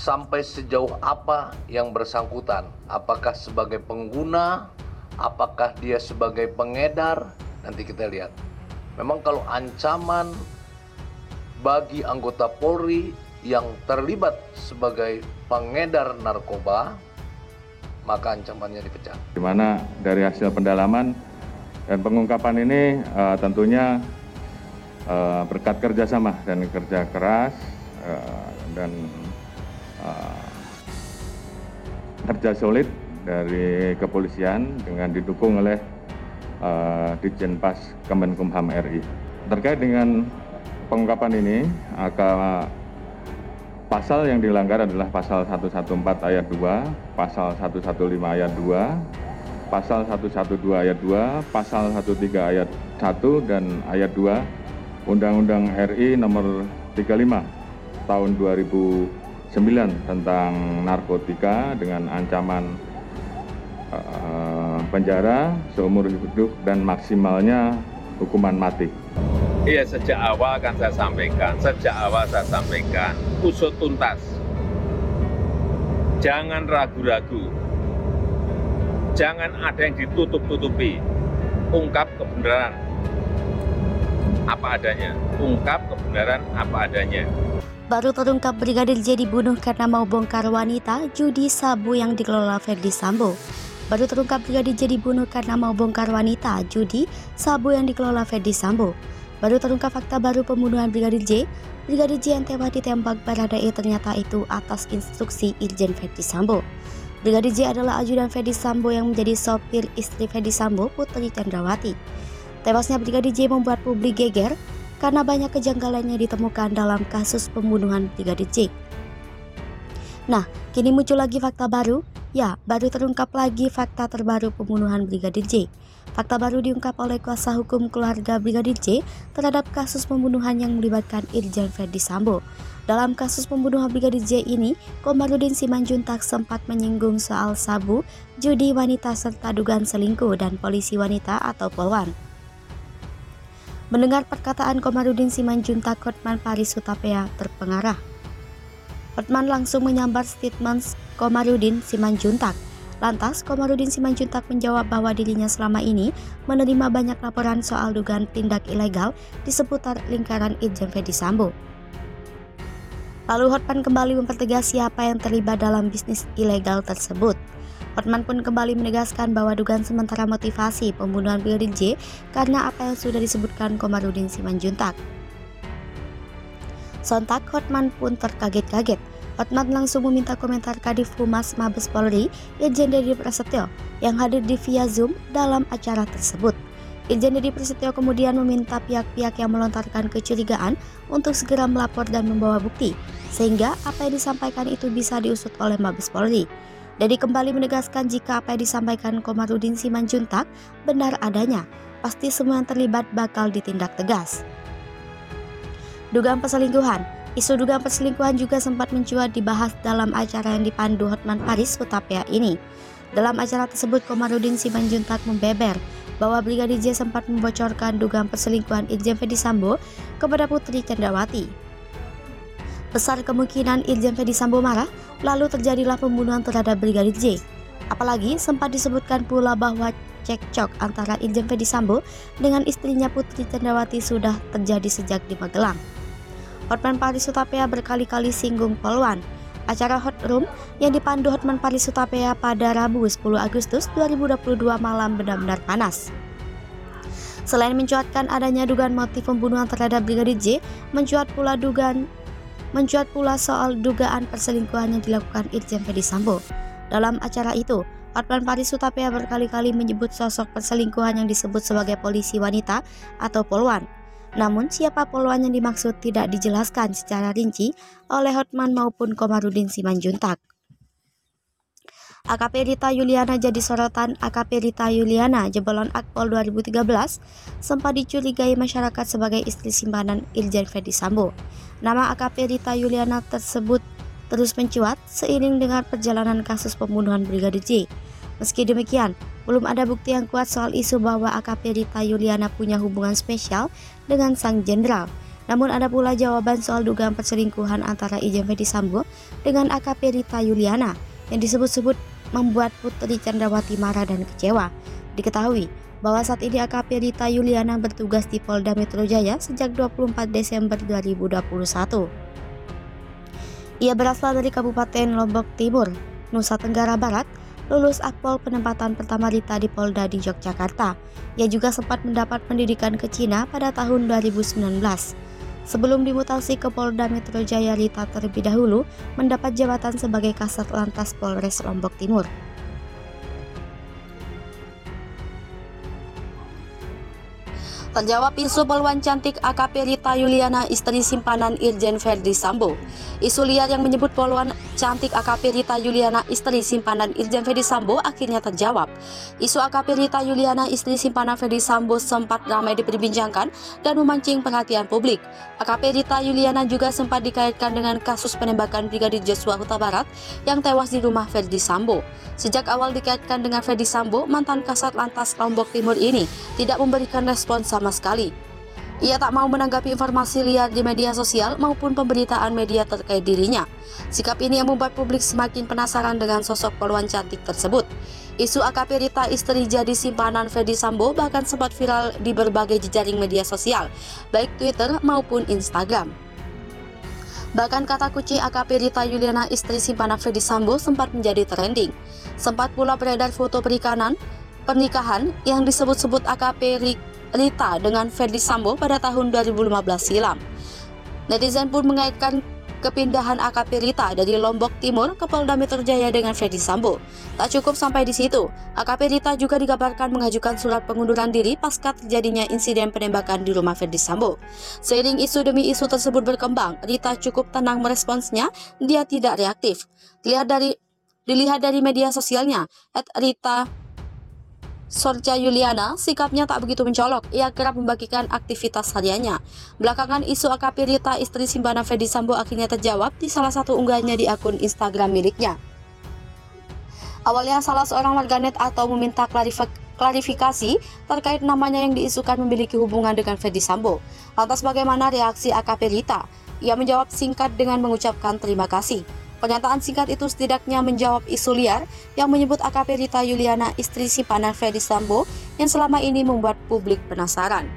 sampai sejauh apa yang bersangkutan, apakah sebagai pengguna, apakah dia sebagai pengedar, nanti kita lihat. Memang kalau ancaman bagi anggota Polri yang terlibat sebagai pengedar narkoba, maka ancamannya dipecat. Di mana dari hasil pendalaman dan pengungkapan ini tentunya berkat kerjasama dan kerja keras dan kerja solid dari kepolisian dengan didukung oleh Ditjenpas Kemenkumham RI. Terkait dengan pengungkapan ini, pasal yang dilanggar adalah pasal 114 ayat 2, pasal 115 ayat 2, pasal 112 ayat 2, pasal 13 ayat 1 dan ayat 2 Undang-Undang RI nomor 35 tahun 2009 tentang narkotika dengan ancaman penjara seumur hidup dan maksimalnya hukuman mati. Iya, sejak awal kan saya sampaikan, usut tuntas. Jangan ragu-ragu. Jangan ada yang ditutup-tutupi. Ungkap kebenaran apa adanya. Ungkap kebenaran apa adanya. Baru terungkap Brigadir J dibunuh karena mau bongkar wanita judi sabu yang dikelola Ferdi Sambo. Baru terungkap Brigadir J dibunuh karena mau bongkar wanita judi sabu yang dikelola Ferdi Sambo. Baru terungkap fakta baru pembunuhan Brigadir J. Brigadir J yang tewas ditembak Baradae ternyata itu atas instruksi Irjen Ferdi Sambo. Brigadir J adalah ajudan Ferdi Sambo yang menjadi sopir istri Ferdi Sambo, Putri Chandrawati. Tewasnya Brigadir J membuat publik geger karena banyak kejanggalan yang ditemukan dalam kasus pembunuhan Brigadir J. Nah, kini muncul lagi fakta baru. Ya, baru terungkap lagi fakta terbaru pembunuhan Brigadir J. Fakta baru diungkap oleh kuasa hukum keluarga Brigadir J terhadap kasus pembunuhan yang melibatkan Irjen Ferdi Sambo. Dalam kasus pembunuhan Brigadir J ini, Komarudin Simanjuntak sempat menyinggung soal sabu, judi wanita serta dugaan selingkuh dan polisi wanita atau polwan. Mendengar perkataan Komarudin Simanjuntak, Hotman Paris Hutapea terpengarah. Hotman langsung menyambar statement Komarudin Simanjuntak. Lantas, Komarudin Simanjuntak menjawab bahwa dirinya selama ini menerima banyak laporan soal dugaan tindak ilegal di seputar lingkaran Irjen Ferdi Sambo. Lalu Hotman kembali mempertegas siapa yang terlibat dalam bisnis ilegal tersebut. Hotman pun kembali menegaskan bahwa dugaan sementara motivasi pembunuhan Brigadir J karena apa yang sudah disebutkan Komarudin Simanjuntak. Sontak Hotman pun terkaget-kaget. Hotman langsung meminta komentar Kadif Humas Mabes Polri, Irjen Deddy Prasetyo, yang hadir di via Zoom dalam acara tersebut. Irjen Deddy Prasetyo kemudian meminta pihak-pihak yang melontarkan kecurigaan untuk segera melapor dan membawa bukti, sehingga apa yang disampaikan itu bisa diusut oleh Mabes Polri. Deddy kembali menegaskan jika apa yang disampaikan Komarudin Simanjuntak benar adanya, pasti semua yang terlibat bakal ditindak tegas. Dugaan perselingkuhan. Isu dugaan perselingkuhan juga sempat mencuat dibahas dalam acara yang dipandu Hotman Paris Hutapea ini. Dalam acara tersebut, Komarudin Simanjuntak membeber bahwa Brigadir J sempat membocorkan dugaan perselingkuhan Irjen Ferdi Sambo kepada Putri Chandrawati. Besar kemungkinan Irjen Ferdi Sambo marah, lalu terjadilah pembunuhan terhadap Brigadir J. Apalagi sempat disebutkan pula bahwa cekcok antara Irjen Ferdi Sambo dengan istrinya Putri Chandrawati sudah terjadi sejak di Magelang. Hotman Paris Hutapea berkali-kali singgung polwan. Acara Hot Room yang dipandu Hotman Paris Hutapea pada Rabu 10 Agustus 2022 malam benar-benar panas. Selain mencuatkan adanya dugaan motif pembunuhan terhadap Brigadir J, mencuat pula soal dugaan perselingkuhan yang dilakukan Irjen Ferdi Sambo. Dalam acara itu, Hotman Paris Hutapea berkali-kali menyebut sosok perselingkuhan yang disebut sebagai polisi wanita atau polwan. Namun siapa polwan yang dimaksud tidak dijelaskan secara rinci oleh Hotman maupun Komarudin Simanjuntak. AKP Rita Yuliana jadi sorotan. AKP Rita Yuliana, jebolan Akpol 2013, sempat dicurigai masyarakat sebagai istri simpanan Irjen Ferdi Sambo. Nama AKP Rita Yuliana tersebut terus mencuat seiring dengan perjalanan kasus pembunuhan Brigadir J. Meski demikian, belum ada bukti yang kuat soal isu bahwa AKP Rita Yuliana punya hubungan spesial dengan sang jenderal. Namun ada pula jawaban soal dugaan perselingkuhan antara Irjen Ferdi Sambo dengan AKP Rita Yuliana yang disebut-sebut membuat Putri Chandrawati marah dan kecewa. Diketahui bahwa saat ini AKP Rita Yuliana bertugas di Polda Metro Jaya sejak 24 Desember 2021. Ia berasal dari Kabupaten Lombok Timur, Nusa Tenggara Barat, lulus akpol penempatan pertama Rita di Polda di Yogyakarta. Ia juga sempat mendapat pendidikan ke Cina pada tahun 2019. Sebelum dimutasi ke Polda Metro Jaya, Rita terlebih dahulu mendapat jabatan sebagai Kasat Lantas Polres Lombok Timur. Terjawab isu peluang cantik AKP Rita Yuliana, istri simpanan Irjen Verdi Sambo. Isu liar yang menyebut poluan cantik AKP Rita Yuliana, istri simpanan Irjen Verdi Sambo akhirnya terjawab. Isu AKP Rita Yuliana, istri simpanan Verdi Sambo sempat ramai diperbincangkan dan memancing perhatian publik. AKP Rita Yuliana juga sempat dikaitkan dengan kasus penembakan Brigadir Joshua Huta Barat yang tewas di rumah Verdi Sambo. Sejak awal dikaitkan dengan Verdi Sambo, mantan Kasat Lantas Lombok Timur ini tidak memberikan respon sama sekali. Ia tak mau menanggapi informasi liar di media sosial maupun pemberitaan media terkait dirinya. Sikap ini yang membuat publik semakin penasaran dengan sosok poluan cantik tersebut. Isu AKP Rita, istri jadi simpanan Verdi Sambo, bahkan sempat viral di berbagai jejaring media sosial, baik Twitter maupun Instagram. Bahkan kata kunci AKP Rita Yuliana, istri simpanan Verdi Sambo, sempat menjadi trending. Sempat pula beredar foto pernikahan yang disebut-sebut AKP Rita dengan Verdi Sambo pada tahun 2015 silam. Netizen pun mengaitkan kepindahan AKP Rita dari Lombok Timur ke Polda Metro Jaya dengan Verdi Sambo. Tak cukup sampai di situ, AKP Rita juga dikabarkan mengajukan surat pengunduran diri pasca terjadinya insiden penembakan di rumah Verdi Sambo. Seiring isu demi isu tersebut berkembang, Rita cukup tenang meresponsnya, dia tidak reaktif. Dilihat dari media sosialnya, @Rita Sorja Yuliana, sikapnya tak begitu mencolok. Ia kerap membagikan aktivitas hariannya. Belakangan isu AKP Rita, istri simpanan Verdi Sambo, akhirnya terjawab di salah satu unggahannya di akun Instagram miliknya. Awalnya salah seorang warganet atau meminta klarifikasi terkait namanya yang diisukan memiliki hubungan dengan Verdi Sambo. Lantas bagaimana reaksi AKP Rita? Ia menjawab singkat dengan mengucapkan terima kasih. Pernyataan singkat itu setidaknya menjawab isu liar yang menyebut AKP Rita Yuliana, istri simpanan Verdi Sambo, yang selama ini membuat publik penasaran.